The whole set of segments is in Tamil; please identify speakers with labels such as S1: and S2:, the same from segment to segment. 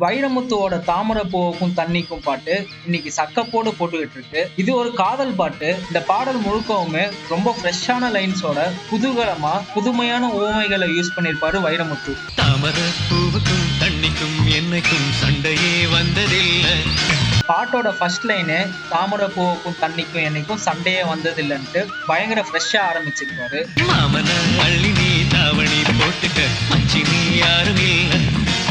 S1: வைரமுத்துவோட தாமரை பூவுக்கும் தண்ணிக்கும் பாட்டு இன்னைக்கு சக்கப்போடு போட்டுக்கிட்டு இருக்கு. இது ஒரு காதல் பாட்டு. இந்த பாடல் முழுக்கவுமே ரொம்ப ஃப்ரெஷ்ஷான லைன்ஸோட குதூகலமா புதுமையான ஓமைகளை யூஸ் பண்ணிருப்பாரு வைரமுத்து.
S2: தாமரை பூவுக்கும் தண்ணிக்கும் என்னைக்கும் சண்டையே வந்ததில்லை.
S1: பாட்டோட ஃபர்ஸ்ட் லைனு தாமரை பூவுக்கும் தண்ணிக்கும் என்னைக்கும் சண்டையே வந்ததில்லைன்ட்டு பயங்கர ஃப்ரெஷ்ஷா ஆரம்பிச்சிருப்பாரு.
S2: மாமன அள்ளி நீ தாவணி போட்டுக்க மச்சினி யாரும் இல்லை.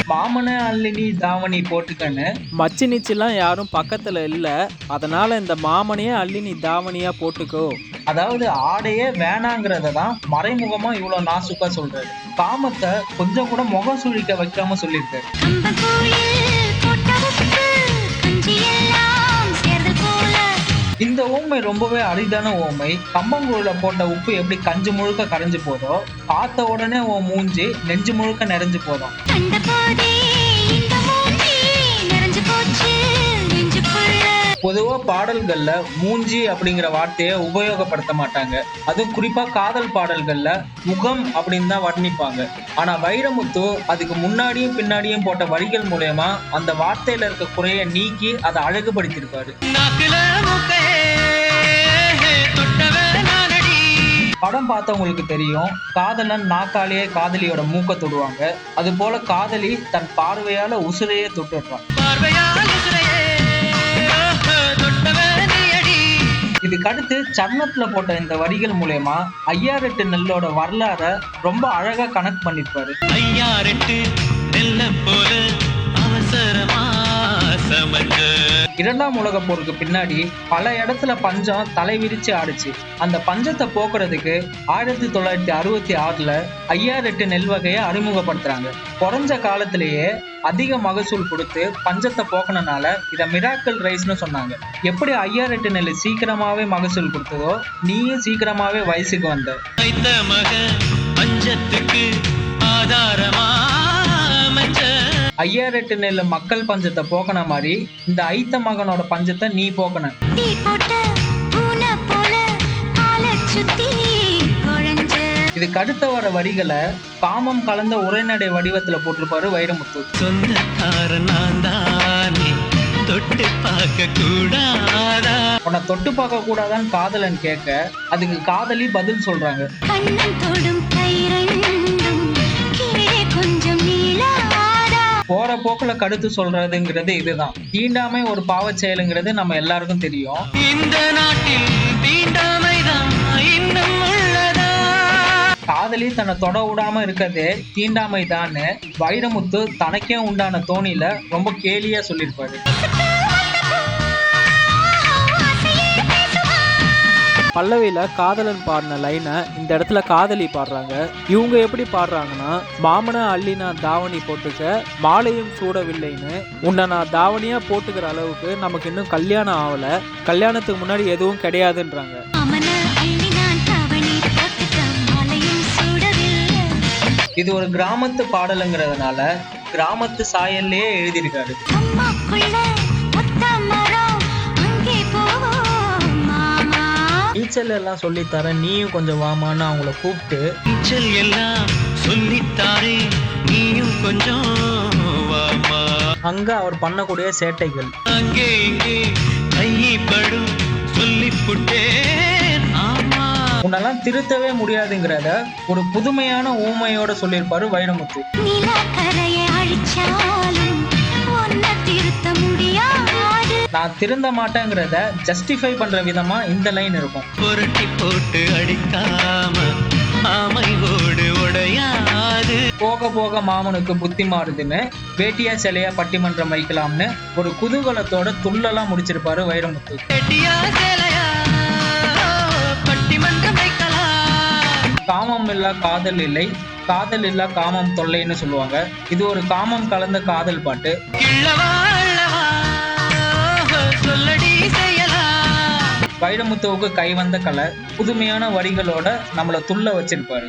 S1: மாமன அள்ளி நீ தாவணி போட்டுக்கன்னு
S3: மச்சி நிச்செல்லாம் யாரும் பக்கத்துல இல்ல, அதனால இந்த மாமனையே அள்ளி நீ தாவணியா போட்டுக்கோ.
S1: அதாவது ஆடையே வேணாங்கிறத தான் மறைமுகமா இவ்வளவு நாசுக்கா சொல்றாரு. காமத்தை கொஞ்சம் கூட முகம் சுழிக்க வைக்காம சொல்லியிருக்காரு. இந்த ஊமை ரொம்பவே அரிதான ஊமை. கம்பங்கூழ்ல போட்ட உப்பு எப்படி கஞ்சி முழுக்க கரைஞ்சு போதோ, பார்த்த உடனே உன் மூஞ்சி நெஞ்சு முழுக்க நிறைஞ்சு போதும். பொதுவா பாடல்கள்ல மூஞ்சி அப்படிங்கிற வார்த்தையை உபயோகப்படுத்த மாட்டாங்க. அதுவும் குறிப்பா காதல் பாடல்கள்ல முகம் அப்படின்னு தான் வர்ணிப்பாங்க. ஆனா வைரமுத்து அதுக்கு முன்னாடியும் பின்னாடியும் போட்ட வரிகள் மூலமா அந்த வார்த்தையில இருக்க குறைய நீக்கி அதை அழகுபடுத்தியிருப்பாரு. படம் பார்த்தவங்களுக்கு தெரியும், காதலன் நாக்காலேயே காதலியோட மூக்க தொடுவாங்க. அது போல காதலி தன் பார்வையால உசுரையே தொட்டுறான். இதுக்கு அடுத்து சரணத்துல போட்ட இந்த வரிகள் மூலமா ஐயாரெட்டு நெல்லோட வரலாற ரொம்ப அழகா கனெக்ட் பண்ணிருப்பாரு.
S2: ஐயாரெட்டு நெல்ல போல அவசரமா சமஞ்ச.
S1: இரண்டாம் உலக போருக்கு பின்னாடி பல இடத்துல பஞ்சம் தலை விரிச்சு ஆடுச்சு. அந்த பஞ்சத்தை போக்குறதுக்கு 1966 ஐயாரெட்டு நெல் வகையை அறிமுகப்படுத்துறாங்க. குறைஞ்ச காலத்திலேயே அதிக மகசூல் கொடுத்து பஞ்சத்தை போக்கனால இத மிராக்கிள் ரைஸ்னு சொன்னாங்க. எப்படி ஐயாரெட்டு நெல் சீக்கிரமாவே மகசூல் கொடுத்ததோ, நீயும் சீக்கிரமாவே வயசுக்கு வந்த.
S2: பஞ்சத்துக்கு ஆதாரமா
S1: ஐயாரெட்டு நெல் மக்கள் பஞ்சத்தை போக்கன மாதிரி இந்த ஐத்த மகனோட பஞ்சத்தை நீ போக்கன. இதுக்கு அடுத்த வர வரிகளை காமம் கலந்த உரைநடை வடிவத்துல போட்டிருப்பாரு வைரமுத்து. உன்னை தொட்டு பார்க்க கூடாதான்னு காதலன் கேட்க அதுக்கு காதலி பதில் சொல்றாங்க. போற போக்குல கடுத்து சொல்றதுங்கிறது இதுதான். தீண்டாமை ஒரு பாவச் செயலுங்கிறது நம்ம எல்லாருக்கும் தெரியும்.
S2: இந்த நாட்டில் தீண்டாமைதான் இன்னும் உள்ளதா?
S1: காதலி தன்னை தொட விடாம இருக்கிறதே தீண்டாமை தான் வைரமுத்து தனக்கே உண்டான தோணியில ரொம்ப கேலியா சொல்லியிருப்பாரு.
S3: பல்லவியில காதலன் பாடின லைனை இந்த இடத்துல காதலி பாடுறாங்க. இவங்க எப்படி பாடுறாங்கன்னா, மாமன அள்ளி நான் தாவணி போட்டுக்க மாலையும் சூடவில்லைன்னு, உன்னை நான் தாவணியா போட்டுக்கிற அளவுக்கு நமக்கு இன்னும் கல்யாணம் ஆகல, கல்யாணத்துக்கு முன்னாடி எதுவும் கிடையாதுன்றாங்க.
S1: இது ஒரு கிராமத்து பாடலுங்கிறதுனால கிராமத்து சாயல்லையே எழுதியிருக்காரு. நீச்சல் எல்லாம் சொல்லித்தர நீயும் கொஞ்சம் வாமான்னு அவங்கள கூப்பிட்டு
S2: நீச்சல் எல்லாம் சொல்லித்தாரே நீயும் கொஞ்சம் வாமா.
S1: அங்க அவர் பண்ணக்கூடிய சேட்டைகள்
S2: அங்கே இங்கே கைப்படும் சொல்லிப்புட்டேன். ஆமா,
S1: உன்னெல்லாம் திருத்தவே முடியாதுங்கிறத ஒரு புதுமையான ஊமையோட சொல்லியிருப்பாரு வைரமுத்து. நான் திருந்த மாட்டேங்கிறத ஜஸ்டிஃபை பண்ற விதமா இந்த லைன் இருக்கும்.
S2: புரட்டி போட்டு அடிக்காம ஆமை ஓடு உடையாது.
S1: போக போக மாமனுக்கு புத்தி மாறுதுன்னு வேட்டியா சிலையா பட்டிமன்றம் வைக்கலாம்னு ஒரு குதூகலத்தோட துள்ளலாம் முடிச்சிருப்பாரு வைரமுத்து. காமம் இல்லா காதல் இல்லை, காதல் இல்லா காமம் தொல்லைன்னு சொல்லுவாங்க. இது ஒரு காமம் கலந்த காதல் பாட்டு. வைரமுத்துவுக்கு கை வந்த கலை புதுமையான வரிகளோட நம்மள துள்ள வச்சிருப்பாரு.